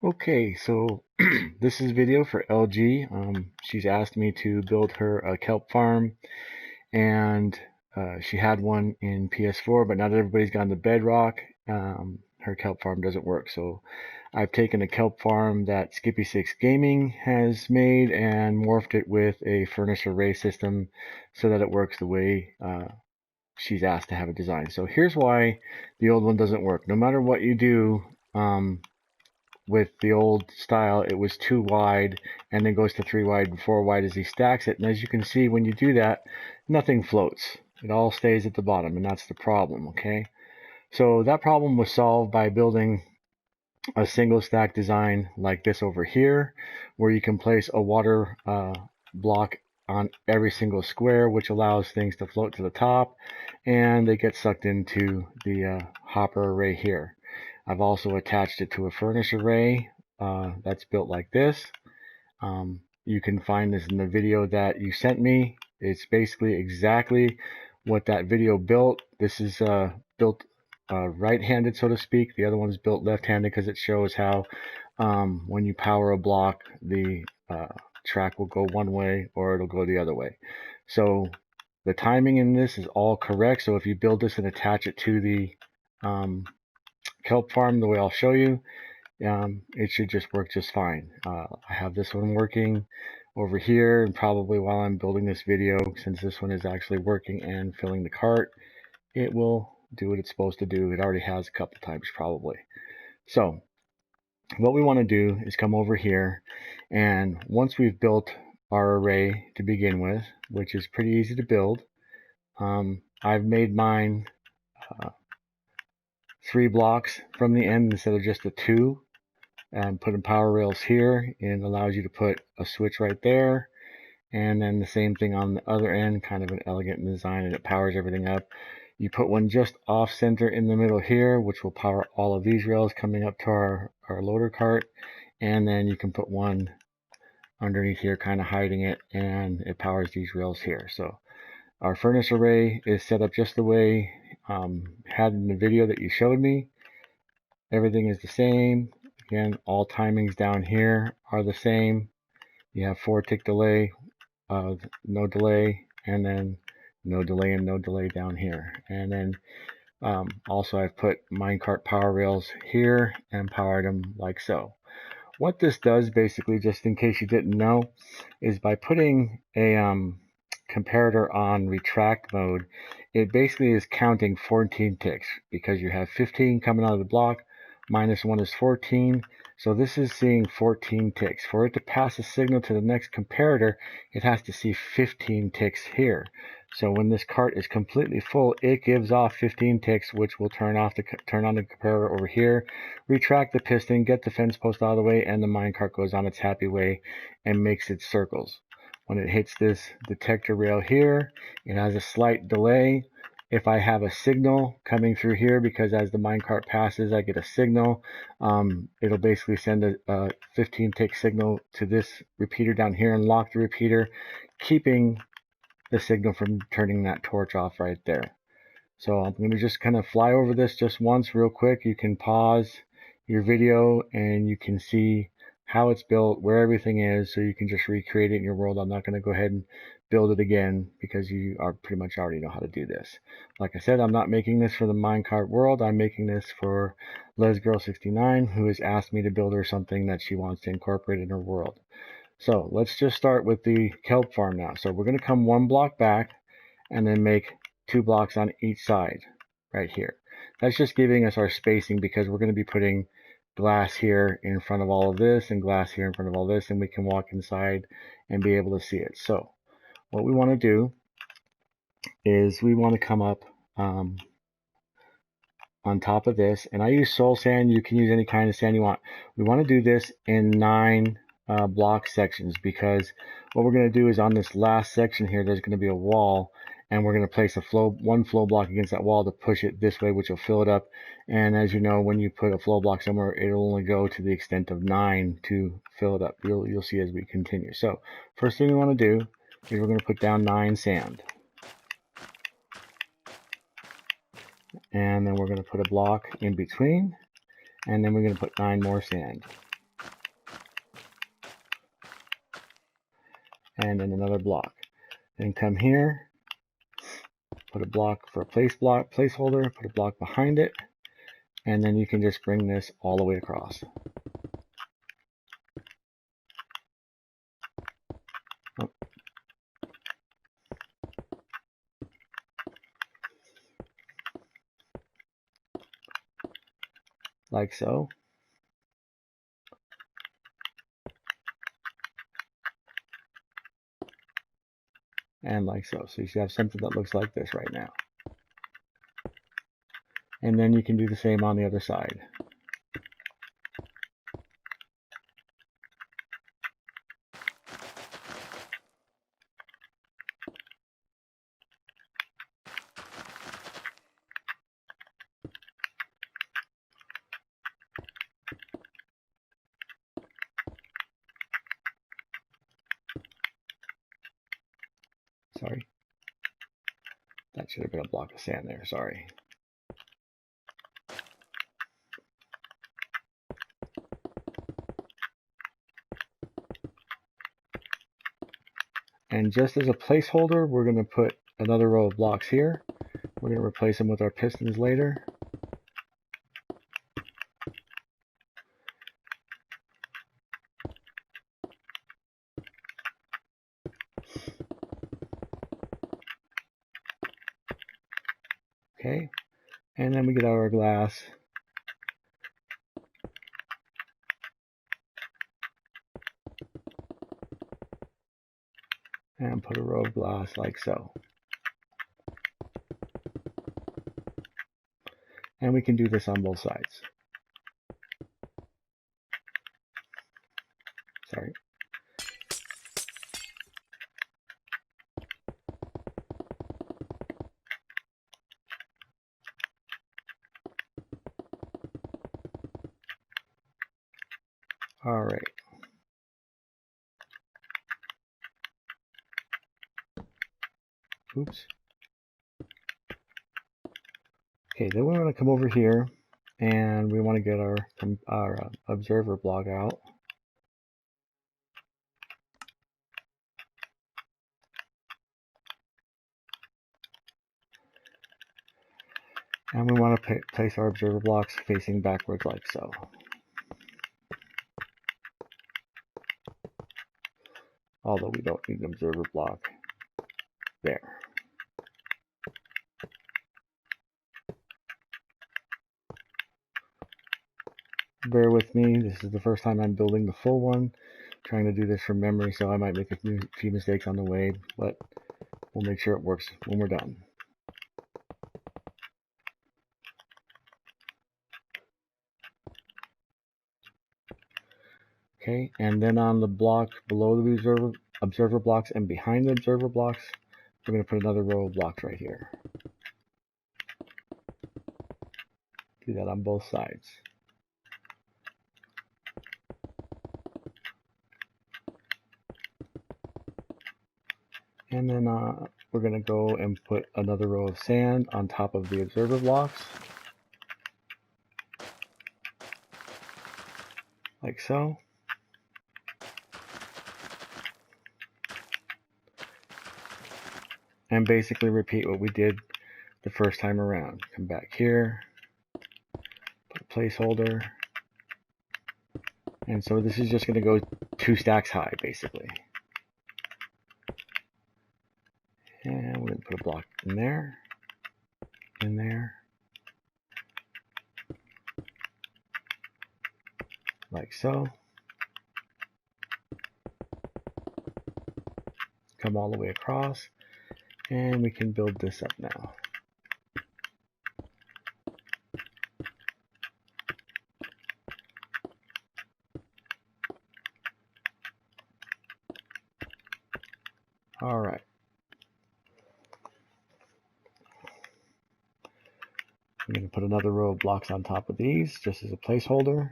Okay, so this is video for LG. She's asked me to build her a kelp farm, and she had one in PS4, but now that everybody's gone to Bedrock, her kelp farm doesn't work. So I've taken a kelp farm that Skippy6 Gaming has made and morphed it with a furnace array system so that it works the way she's asked to have it designed. So here's why the old one doesn't work. No matter what you do, with the old style, it was 2 wide and then goes to 3 wide and 4 wide as he stacks it. And as you can see, when you do that, nothing floats. It all stays at the bottom, and that's the problem, okay? So that problem was solved by building a single stack design like this over here, where you can place a water block on every single square, which allows things to float to the top, and they get sucked into the hopper array here. I've also attached it to a furnace array that's built like this. You can find this in the video that you sent me. It's basically exactly what that video built. This is built right-handed, so to speak. The other one's built left-handed because it shows how when you power a block, the track will go one way or it'll go the other way. So the timing in this is all correct. So if you build this and attach it to the kelp farm the way I'll show you, it should just work just fine. I have this one working over here, and probably while I'm building this video, since this one is actually working and filling the cart, it will do what it's supposed to do. It already has a couple times probably. So what we want to do is come over here, and once we've built our array to begin with, which is pretty easy to build, I've made mine 3 blocks from the end instead of just the 2, and putting power rails here, and it allows you to put a switch right there, and then the same thing on the other end, kind of an elegant design, and it powers everything up. You put one just off center in the middle here, which will power all of these rails coming up to our loader cart, and then you can put one underneath here, kind of hiding it, and it powers these rails here. So our furnace array is set up just the way had in the video that you showed me. Everything is the same. Again, all timings down here are the same. You have 4 tick delay, no delay, and then no delay and no delay down here. And then also I've put minecart power rails here and powered them like so. What this does, basically, just in case you didn't know, is by putting a comparator on retract mode, it basically is counting 14 ticks, because you have 15 coming out of the block, minus 1 is 14, so this is seeing 14 ticks. For it to pass a signal to the next comparator, it has to see 15 ticks here. So when this cart is completely full, it gives off 15 ticks, which will turn on the comparator over here, retract the piston, get the fence post out of the way, and the minecart goes on its happy way and makes its circles. When it hits this detector rail here, it has a slight delay. If I have a signal coming through here, because as the minecart passes, I get a signal, it'll basically send a 15 tick signal to this repeater down here and lock the repeater, keeping the signal from turning that torch off right there. So I'm going to just kind of fly over this just once real quick. You can pause your video and you can see how it's built, where everything is, so you can just recreate it in your world. I'm not going to go ahead and build it again because you are pretty much already know how to do this. Like I said, I'm not making this for the minecart world. I'm making this for LesGirl69, who has asked me to build her something that she wants to incorporate in her world. So let's just start with the kelp farm now. So we're going to come 1 block back and then make 2 blocks on each side right here. That's just giving us our spacing, because we're going to be putting glass here in front of all of this and glass here in front of all this, and we can walk inside and be able to see it. So what we want to do is we want to come up on top of this, and I use soul sand. You can use any kind of sand you want. We want to do this in 9 block sections, because what we're going to do is on this last section here, there's going to be a wall, and we're going to place one flow block against that wall to push it this way, which will fill it up. And as you know, when you put a flow block somewhere, it'll only go to the extent of 9 to fill it up. You'll see as we continue. So first thing we want to do is we're going to put down 9 sand, and then we're going to put a block in between, and then we're going to put 9 more sand. and then another block. Then come here, put a block for a placeholder, put a block behind it, and then you can just bring this all the way across. Oh. Like so. And like so. So you should have something that looks like this right now. And then you can do the same on the other side. Sorry. That should have been a block of sand there, sorry. And just as a placeholder, we're going to put another row of blocks here. We're going to replace them with our pistons later. Okay, and then we get our glass. And put a row of glass like so. And we can do this on both sides. Sorry. All right. Oops. Okay, then we want to come over here and we want to get our observer block out. And we want to place our observer blocks facing backwards like so. Although we don't need an observer block there. Bear with me, this is the first time I'm building the full one. Trying to do this from memory, so I might make a few mistakes on the way, but we'll make sure it works when we're done. Okay, and then on the block below the observer blocks and behind the observer blocks, we're going to put another row of blocks right here. Do that on both sides. And then we're going to go and put another row of sand on top of the observer blocks. Like so. And basically repeat what we did the first time around. Come back here, put a placeholder. And so this is just going to go 2 stacks high, basically. And we're going to put a block in there, like so. Come all the way across, and we can build this up now. All right. I'm going to put another row of blocks on top of these, just as a placeholder.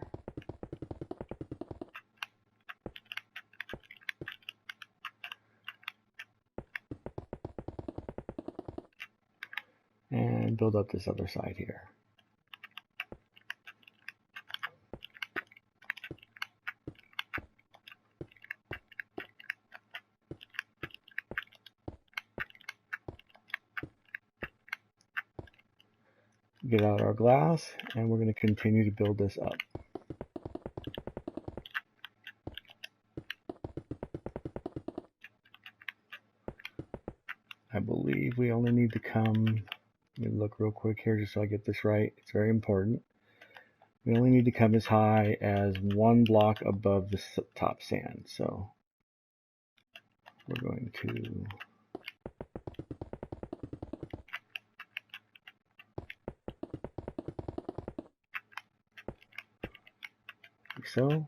And build up this other side here. get out our glass, and we're going to continue to build this up. I believe we only need to come, let me look real quick here just so I get this right. It's very important. We only need to come as high as one block above the top sand. So we're going to like so.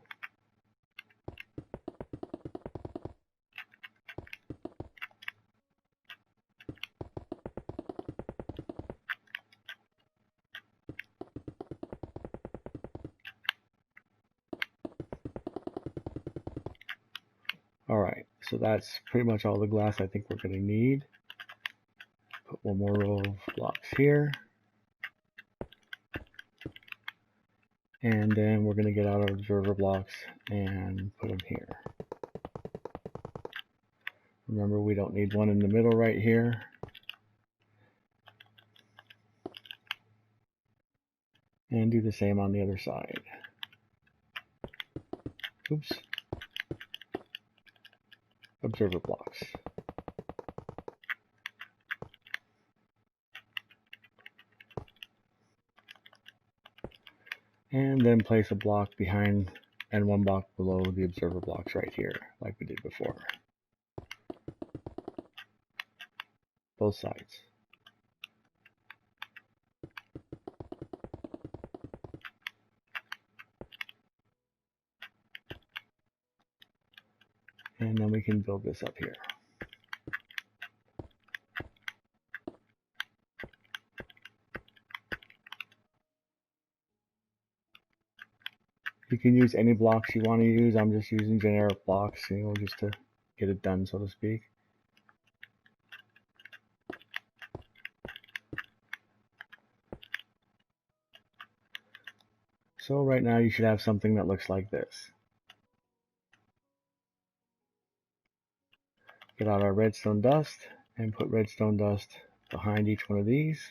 Alright, so that's pretty much all the glass I think we're going to need. Put one more row of blocks here. And then we're going to get out our observer blocks and put them here. Remember, we don't need one in the middle right here. And do the same on the other side. Oops. Observer blocks. And then place a block behind and one block below the observer blocks right here, like we did before. Both sides. And then we can build this up here. You can use any blocks you want to use. I'm just using generic blocks, you know, just to get it done, so to speak. So right now you should have something that looks like this. Get out our redstone dust and put redstone dust behind each one of these,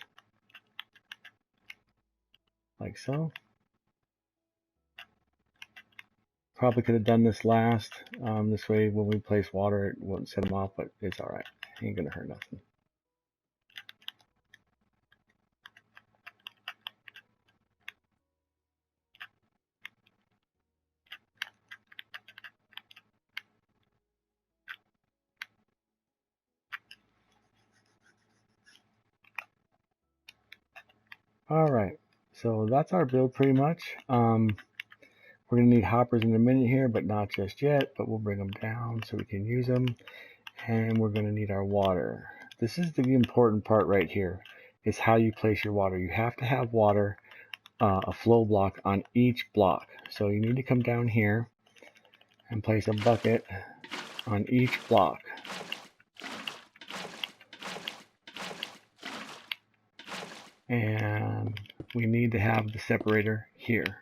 like so. Probably could have done this last. This way when we place water it won't set them off, but it's alright. Ain't gonna hurt nothing. Alright, so that's our build pretty much. We're going to need hoppers in a minute here, but not just yet, but we'll bring them down so we can use them. And we're going to need our water. This is the important part right here, is how you place your water. You have to have water, a flow block on each block. So you need to come down here and place a bucket on each block. And we need to have the separator here.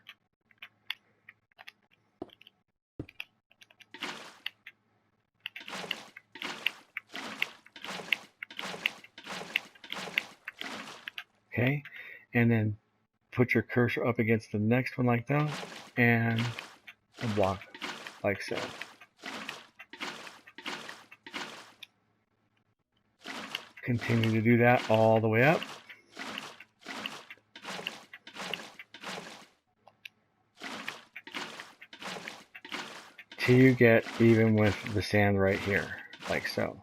Okay, and then put your cursor up against the next one like that, and a block like so. Continue to do that all the way up. Till you get even with the sand right here, like so.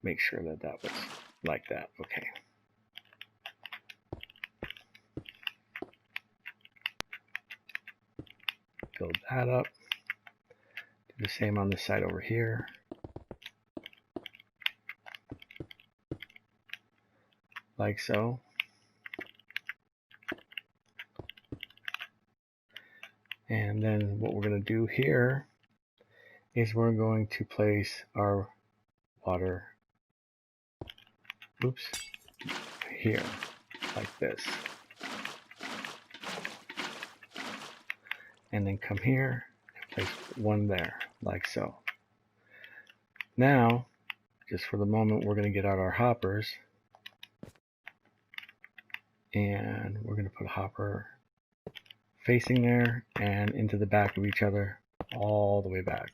Make sure that that was like that. Okay. Build that up. Do the same on this side over here. Like so. And then what we're going to do here is we're going to place our water, oops, here, like this. And then come here and place one there, like so. Now, just for the moment, we're going to get out our hoppers. And we're going to put a hopper facing there and into the back of each other all the way back.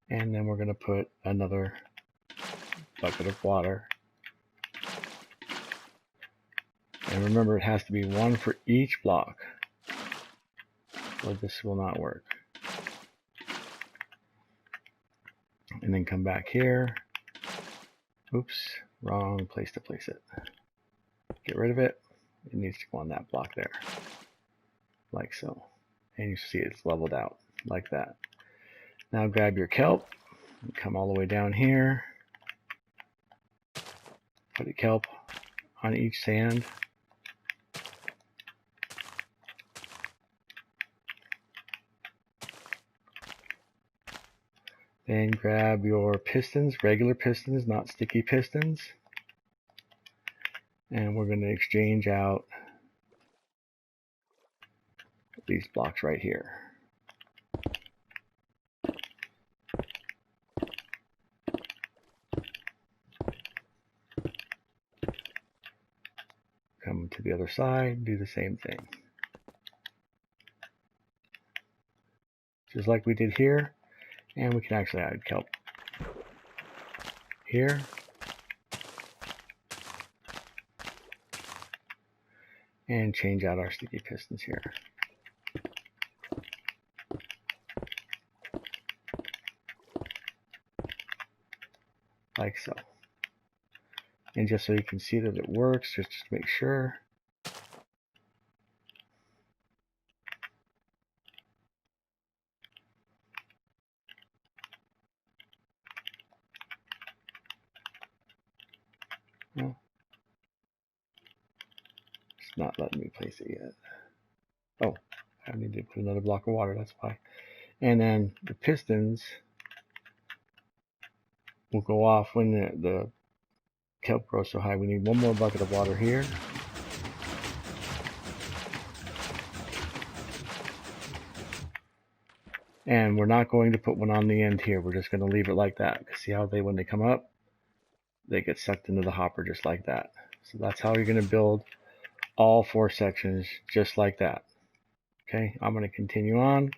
And then we're going to put another bucket of water. And remember, it has to be one for each block, or this will not work. And then come back here. Oops, wrong place to place it. Get rid of it. It needs to go on that block there, like so. And you see it's leveled out like that. Now grab your kelp and come all the way down here. Put a kelp on each sand. Then grab your pistons, regular pistons, not sticky pistons. And we're going to exchange out these blocks right here. Come to the other side, do the same thing. Just like we did here. And we can actually add kelp here. And change out our sticky pistons here. Like so. And just so you can see that it works, just to make sure. Well, it's not letting me place it yet. Oh, I need to put another block of water, that's why. And then the pistons will go off when the kelp grows so high. We need one more bucket of water here. And we're not going to put one on the end here. We're just going to leave it like that. See how when they come up, they get sucked into the hopper just like that. So that's how you're going to build all 4 sections just like that. Okay, I'm going to continue on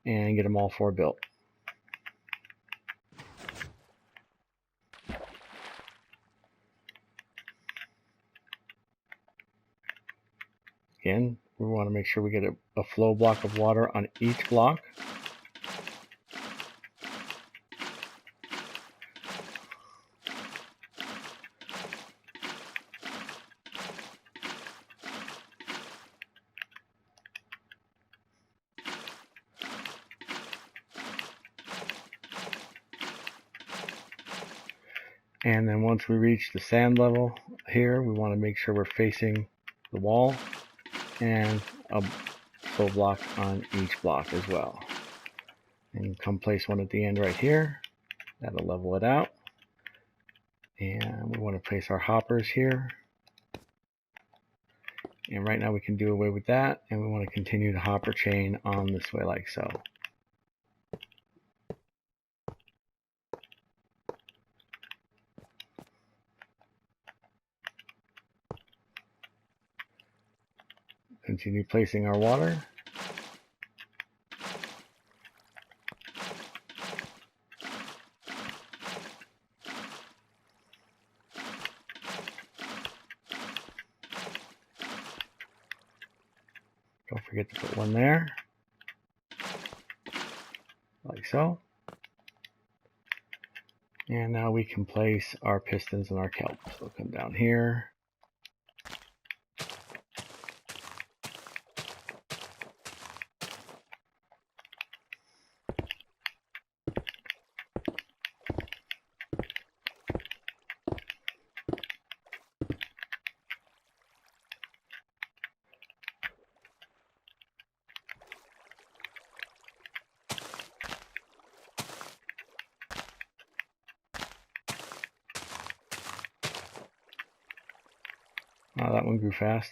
and get them all 4 built. Again, we want to make sure we get a flow block of water on each block. And then once we reach the sand level here, we want to make sure we're facing the wall and a full block on each block as well. And come place one at the end right here. That'll level it out. And we want to place our hoppers here. And right now we can do away with that. And we want to continue the hopper chain on this way like so. Continue placing our water. Don't forget to put one there, like so. And now we can place our pistons and our kelp. So come down here. Oh, that one grew fast.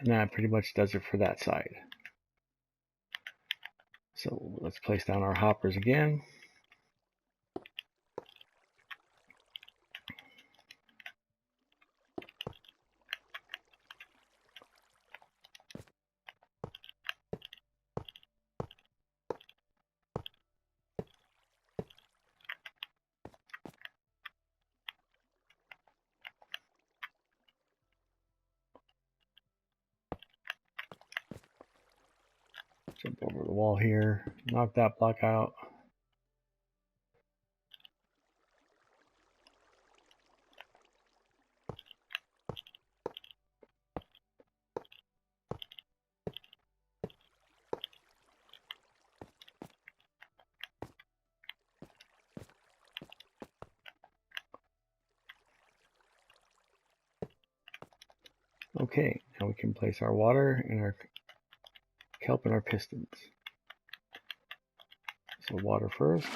And that pretty much does it for that side. So let's place down our hoppers again. Jump over the wall here, knock that block out. Okay, now we can place our water and our kelp and our pistons. So water first.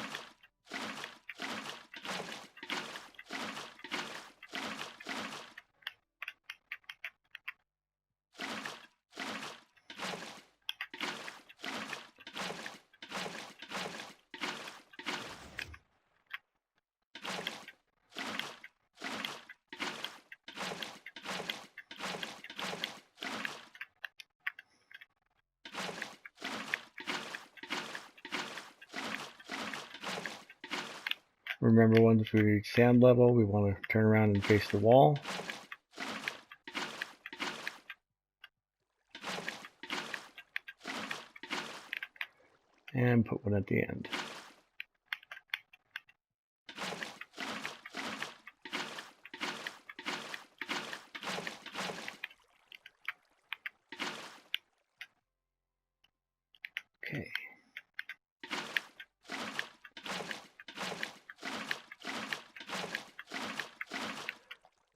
Remember, once we reach sand level, we want to turn around and face the wall. And put one at the end. Okay.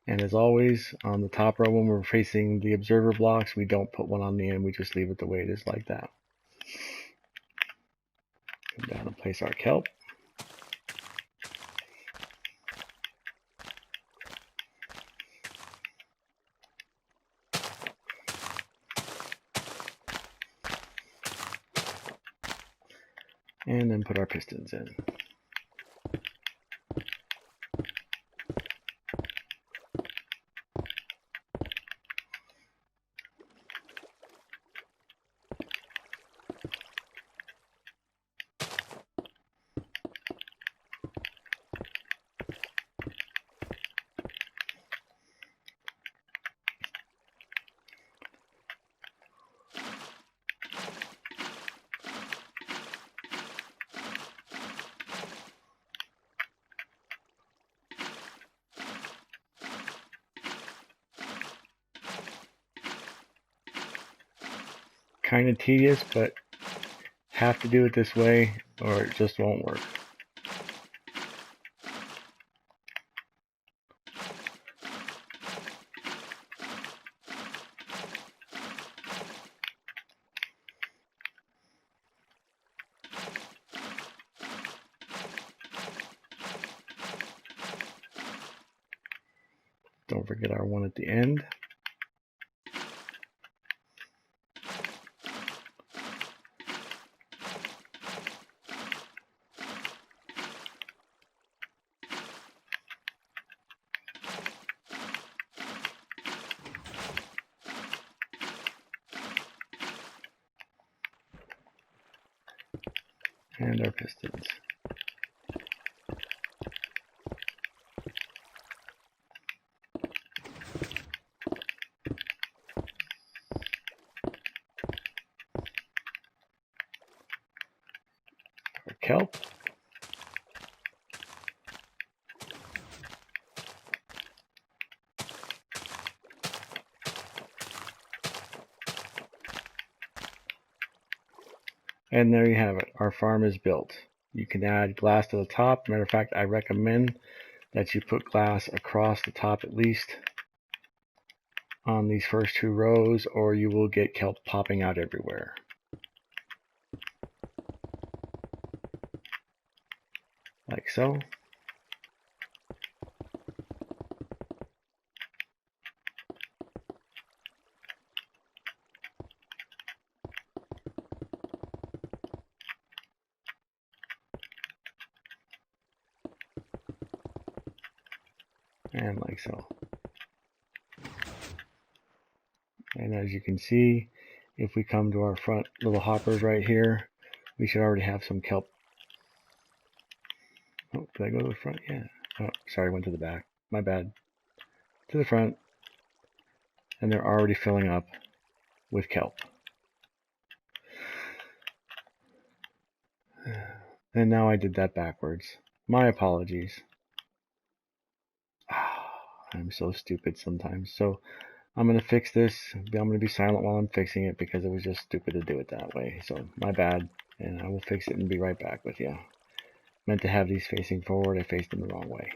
And as always, on the top row when we're facing the observer blocks, we don't put one on the end, we just leave it the way it is like that. Come down and place our kelp. And then put our pistons in. Kind of tedious, but have to do it this way or it just won't work. Don't forget our one at the end. And our pistons. Our kelp. And there you have it. Our farm is built. You can add glass to the top. Matter of fact, I recommend that you put glass across the top at least on these first two rows, or you will get kelp popping out everywhere. Like so. and like so. And as you can see, if we come to our front little hoppers right here, we should already have some kelp. Oh, did I go to the front? Yeah. Oh, sorry, went to the back. My bad. To the front. And they're already filling up with kelp. And now I did that backwards. My apologies. I'm so stupid sometimes. So I'm going to fix this. I'm going to be silent while I'm fixing it because it was just stupid to do it that way. So my bad. And I will fix it and be right back with you. Meant to have these facing forward. I faced them the wrong way.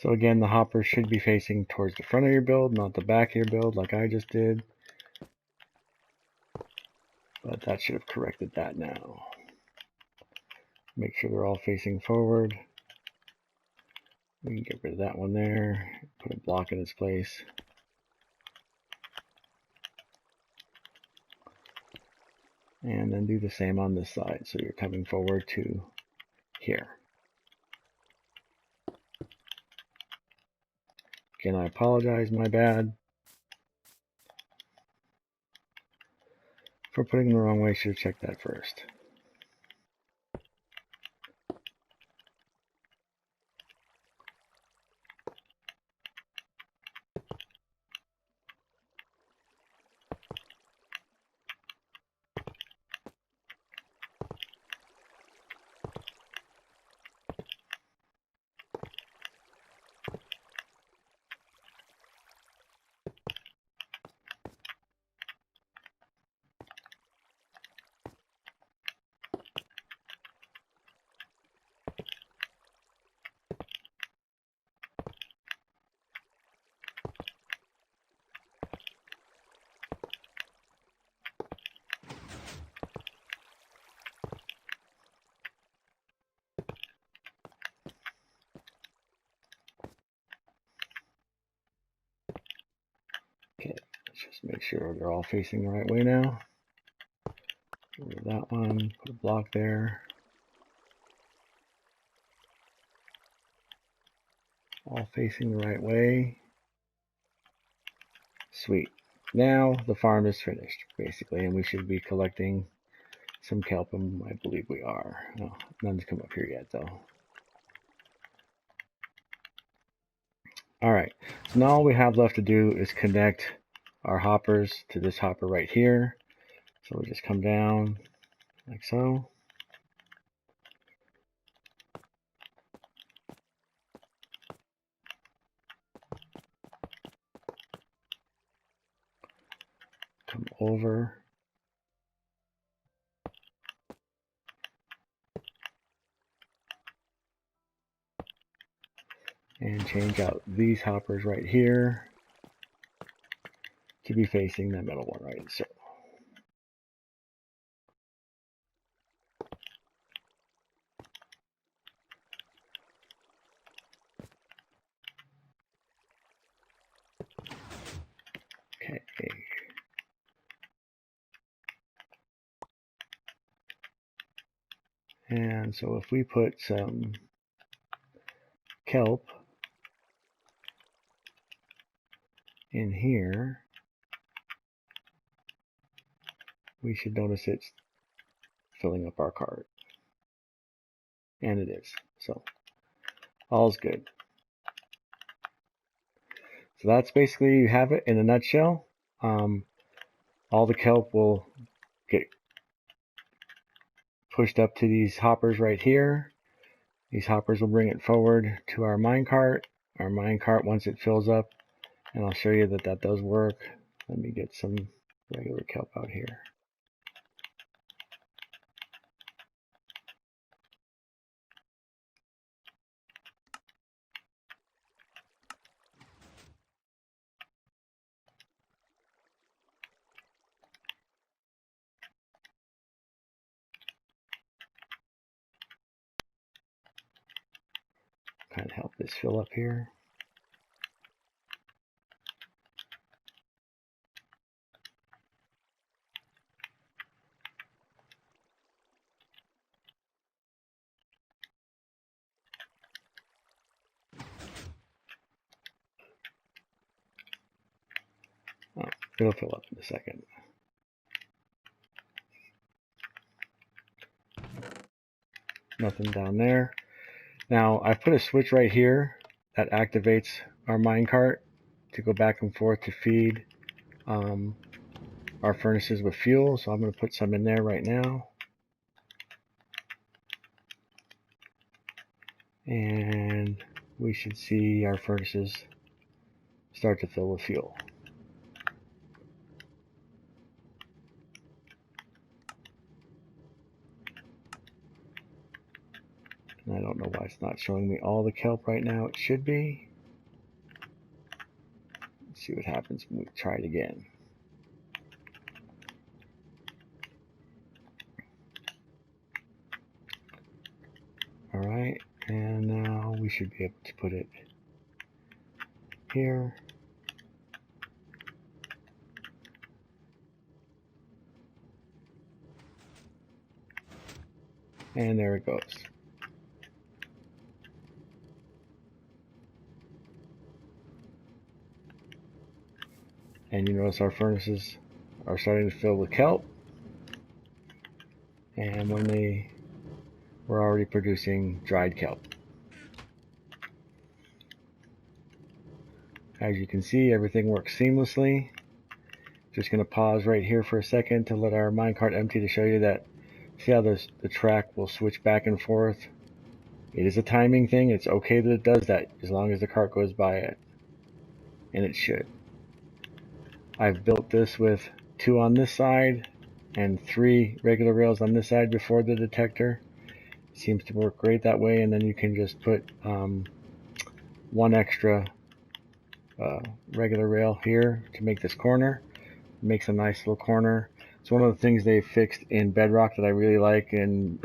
So again, the hopper should be facing towards the front of your build, not the back of your build like I just did. But that should have corrected that now. Make sure they're all facing forward. We can get rid of that one there. Put a block in its place. And then do the same on this side. So you're coming forward to here. Again, I apologize, my bad. For putting them the wrong way, should have checked that first. Okay, let's just make sure they're all facing the right way now. Get rid of that one, put a block there. All facing the right way. Sweet. Now the farm is finished, basically, and we should be collecting some kelp, and I believe we are. Oh, none's come up here yet, though. Alright, so now all we have left to do is connect our hoppers to this hopper right here. So we'll just come down like so. Come over. And change out these hoppers right here to be facing that middle one, right? So okay. And so if we put some kelp in here, we should notice it's filling up our cart. And it is. So all's good. So that's basically, you have it in a nutshell. All the kelp will get pushed up to these hoppers right here. These hoppers will bring it forward to our minecart. Our minecart, once it fills up, and I'll show you that that does work. Let me get some regular kelp out here. Kind of help this fill up here. Oh, it'll fill up in a second. Nothing down there. Now I've put a switch right here that activates our minecart to go back and forth to feed our furnaces with fuel. So I'm going to put some in there right now. And we should see our furnaces start to fill with fuel. And I don't know why it's not showing me all the kelp right now. It should be. Let's see what happens when we try it again. Alright, and now we should be able to put it here. And there it goes. And you notice our furnaces are starting to fill with kelp. And when they were already producing dried kelp. As you can see, everything works seamlessly. Just going to pause right here for a second to let our minecart empty to show you that. See how the track will switch back and forth? It is a timing thing. It's okay that it does that as long as the cart goes by it. And it should. I've built this with 2 on this side and 3 regular rails on this side before the detector. It seems to work great that way, and then you can just put 1 extra regular rail here to make this corner. It makes a nice little corner. It's one of the things they fixed in Bedrock that I really like. In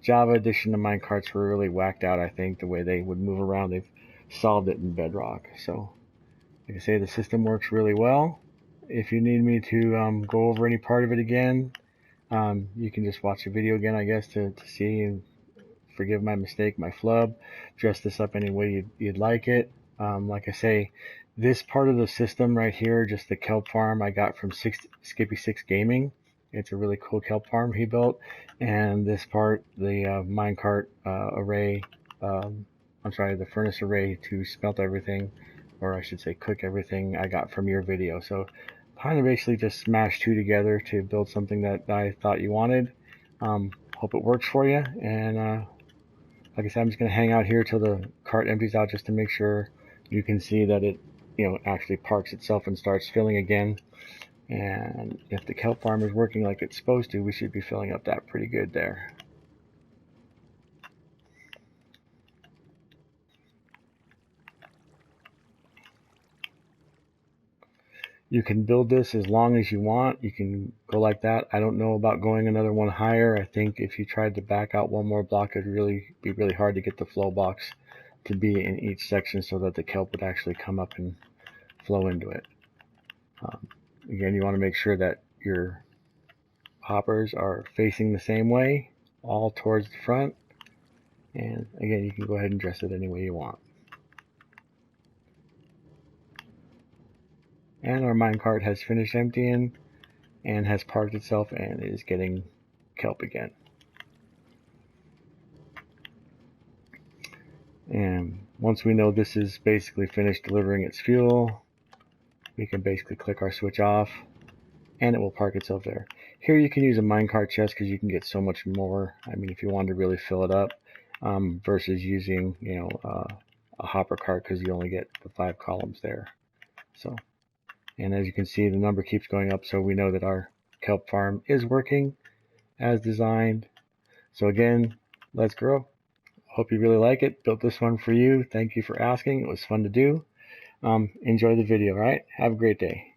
Java edition, the minecarts were really whacked out, I think, the way they would move around. They've solved it in Bedrock. So, like I say, the system works really well. If you need me to go over any part of it again, you can just watch the video again, I guess, to see and forgive my mistake, my flub. Dress this up any way you'd like it. Like I say, this part of the system right here, just the kelp farm, I got from Skippy6 Gaming. It's a really cool kelp farm he built. And this part, the minecart array, I'm sorry, the furnace array to smelt everything, or I should say cook everything, I got from your video. So kind of basically just smashed 2 together to build something that I thought you wanted. Hope it works for you. And like I said, I'm just going to hang out here till the cart empties out just to make sure you can see that it, actually parks itself and starts filling again. And if the kelp farm is working like it's supposed to, we should be filling up that pretty good there. You can build this as long as you want. You can go like that. I don't know about going another one higher. I think if you tried to back out 1 more block, it'd be really hard to get the flow box to be in each section so that the kelp would actually come up and flow into it. Again, you want to make sure that your hoppers are facing the same way, all towards the front. And again, you can go ahead and dress it any way you want. And our minecart has finished emptying. and has parked itself and is getting kelp again. And once we know this is basically finished delivering its fuel, we can basically click our switch off and it will park itself there. Here you can use a minecart chest because you can get so much more. I mean, if you wanted to really fill it up, versus using, a hopper cart, because you only get the 5 columns there. So, and as you can see, the number keeps going up, so we know that our kelp farm is working as designed. So again, let's grow. Hope you really like it. Built this one for you. Thank you for asking. It was fun to do. Enjoy the video, all right? Have a great day.